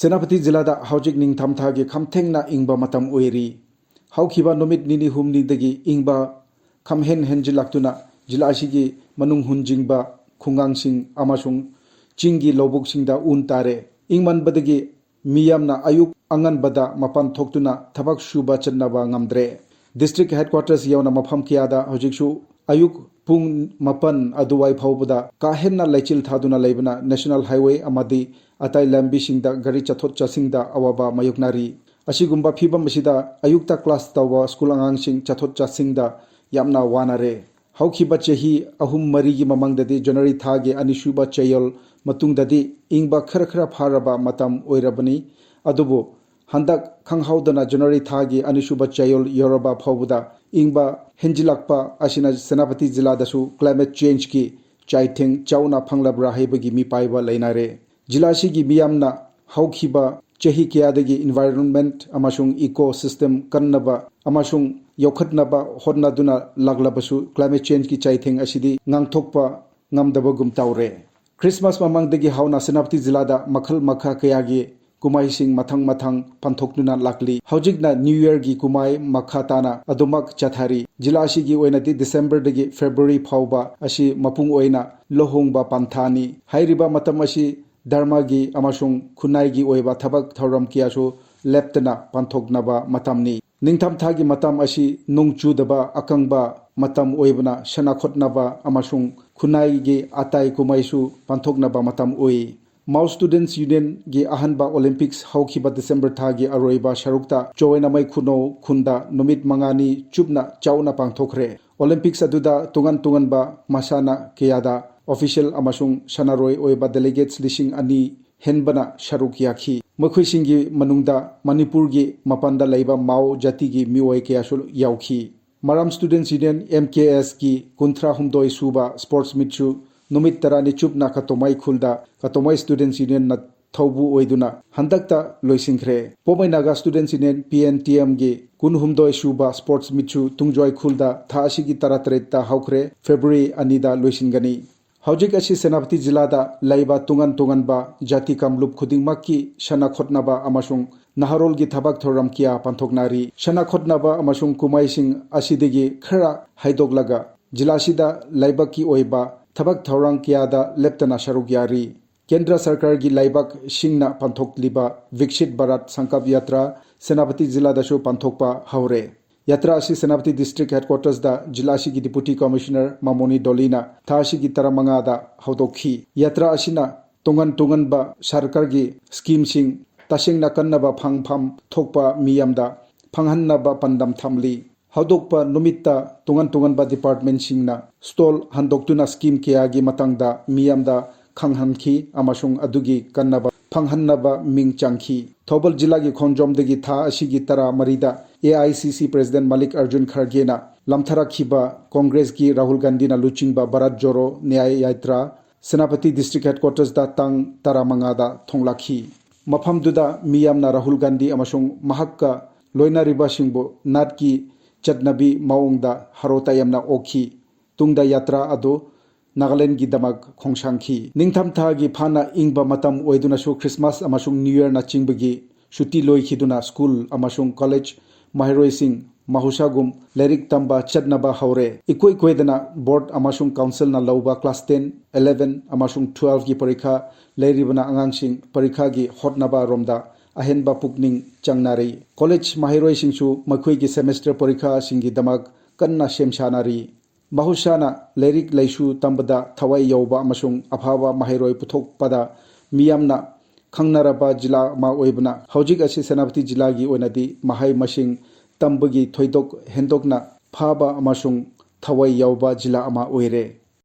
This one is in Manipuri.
सेनापति जिलादा हौजिक निंगथामथागी खमथेंगना इंगबा मतम ओइरी हौखिबा नुमित निनी हुमनीदगी इंगबा खमहेन हेंजिलाक्तुना जिला असिगी मनुंग हुंजिंगबा खुंगांगसिंग अमासुंग चिंगी लौबुकसिंगदा उन तारे इंगमनबदगी मियामना अयुक अंगनबदा मपान थोक्तुना थबक सुबा चन्नबा ngamdre डिस्ट्रिक्ट हेडक्वार्टर्स यावना मफम कियादा हौजिकसु अयुक पुंग मपन अदुवाई फाउबदा काहेन्ना लैचिल थादुना लेबना नेशनल हाईवे अमादी अताई लंबीसिंगदा गरी चथोट चसिंगदा अवाबा मायुकनारी असिगुम्बा फिबम असिदा अयुक्ता क्लास तवा स्कूल अंगांगसिंग चथोट चसिंगदा यामना वानारे हौखिबा चही अहुम मरीगी ममंगददी जनवरी थागे अनिसुबा चयल मतुंगददी इंगबा खर खर फारबा मतम ओइरबनी अदुबो हंदक खंगहाउदना जनवरी थागे अनिसुबा चयल योरबा फाउबदा इंगबा हेंजिलाक्पा असिना सेनापति जिलादसु क्लाइमेट चेंज की चाइथेंग चाउना फंगलब्रा हैबगी मिपाइबा लैनारे जिलासिगी मियामना हौखिबा चही कियादगी इन्वायरनमेंट अमासुंग इकोसिस्टम कन्नबा अमासुंग योखतनबा होदनादुना लागलबसु क्लाइमेट चेंज की चाइथेंग असिदी ngang-thokpa ngamdabagum tawre क्रिसमस ममंगदगी हाउना सेनापति जिलादा मखल मखा कयागी कुमाईसिंग मथंग मथंग पंथोक्नुना लाकली हौजिकना न्यू ईयर की कुमाई मखा ताना अदुमक चथारी जिला असिगी ओइनादी डिसेंबर दगी फेब्रुआरी फाउबा असी मपुंग ओइना लोहोंगबा पंथानी हाइरिबा मतम असी धर्मगी अमासुंग खुनाईगी ओइबा थबक थौरम कियासु लेप्तना पंथोक्नबा मतमनी निंगथामथागी मतम असी नुंगचुदबा अकंगबा मतम ओइबना शनाखोटनबा अमासुंग खुनाईगी आताई कुमाईसु पंथोक्नबा मतम ओइ माउ स्टूडेंट्स यूनियन की अहनबा ओलंपिक्स हौखिबा डिसेंबर थागी अरोइबा शरुक्ता चोइनामै खुनो खुंदा नुमित मंगानी चुपना चाउना पांथोखरे ओलंपिक्स अदुदा तुंगन तुंगनबा मसाना कियादा ऑफिशियल अमासुंग सनारोय ओइबा डेलीगेट्स लिसिंग अनि हेनबना शरुक याखी मखुइसिंगी मनुंगदा मणिपुर की मपंदा लैबा माओ जाति की मिओय कियासु याउखी मराम स्टूडेंट्स यूनियन MKS की कुंथ्रा हुमदोय सुबा स्पोर्ट्स मीटसु नुमित तरानी चुपना कतोमाई खुलदा कतोमाई स्टूडेंट्स यूनियन न थौबु ओइदुना हंदकता लोइसिंखरे पोमै नागा स्टूडेंट्स यूनियन PNTM की कुनहुमदोय सुबा स्पोर्ट्स मीटसु तुंगजोय खुलदा था असिगी तरातरेता हौखरे फेब्रुआरी अनिदा लोइसिंगनी हौजिक असी सेनापति जिलादा लैबा तुंगन तुंगनबा जाति कामलुप खुदिंगमक्की शनाखोटनबा अमासुंग नहरोल की थबक थौरम किया पंथोकनारी शनाखोटनबा अमासुंग कुमाईसिंग असिदगी खरा हाइदोगलगा जिलासिदा लैबकी ओइबा थबक थौरंग कियादा लेप्तना शरुक यारी केंद्र सरकार की लाइबक सिंगना पंथोकलिबा विकसित भारत संकल्प यात्रा सेनापति जिलादसु पंथोकपा हौरे यात्रा असी सेनापति डिस्ट्रिक्ट हेडक्वार्टर्स दा जिलासी की डिप्यूटी कमिश्नर मामोनी डोलीना थासी की तरमंगादा हौदोखी यात्रा असिना तुंगन तुंगनबा सरकार की स्कीम सिंग तसिंगना कन्नबा फंगफम थोकपा मियामदा फंगहन्नबा पंदम थमली हौदोकपा नुमित्ता तुंगन तुंगनबा डिपार्टमेंट सिंगना स्टॉल हंदोक्तुना स्कीम कियागी मतंगदा मियामदा खंगहनखी अमासुंग अदुगी कन्नबा फंगहन्नबा मिंग चांखी थौबल जिला की खोंजोमदगी था असिगी तरा मरीदा AICC प्रेसिडेंट मलिक अर्जुन खरगेना लमथराखिबा कांग्रेस की राहुल गांधी ना लुचिंगबा भारत जोड़ो न्याय यात्रा सेनापति डिस्ट्रिक्ट हेडक्वार्टर्स दा तंग तरा मंगादा थोंगलाखी मफमदुदा मियामना राहुल गांधी अमासुंग महक्का लोइनारिबा सिंगबो नाट की चटनबी माओंगदा हरोता यमना ओखी तुंगदा यात्रा अदो नागालैंड की दमक खोंगसांखी निंगथामथा की फाना इंगबा मतम ओइदुनासु क्रिसमस अमासुंग न्यू ईयर ना चिंगबगी सुटी लोइखिदुना स्कूल अमासुंग कॉलेज माहिरोइसिंग माहुसागुम लेरिक तंबा चटनबा हौरे इकोई कोइदना बोर्ड अमासुंग काउंसिल ना लौबा क्लास 10 11 अमासुंग 12 की परीक्षा लेरिबना अंगांगसिंग परीक्षा की होटनबा रोमदा अहेनबा पुकनिंग चंगनारी कॉलेज माहिरोइसिंगसु मखुई की सेमेस्टर परीक्षा सिंगी दमक कन्ना सेमसानारी mahusana lerik laisu tambada thawai yoba amasung afhawa mahairoi puthokpada miyamna khangnaraba jila ma oibna hojik asi senapati jila gi oinadi mahai masing tambagi thoidok hendokna phaba amasung thawai yoba jila ama oire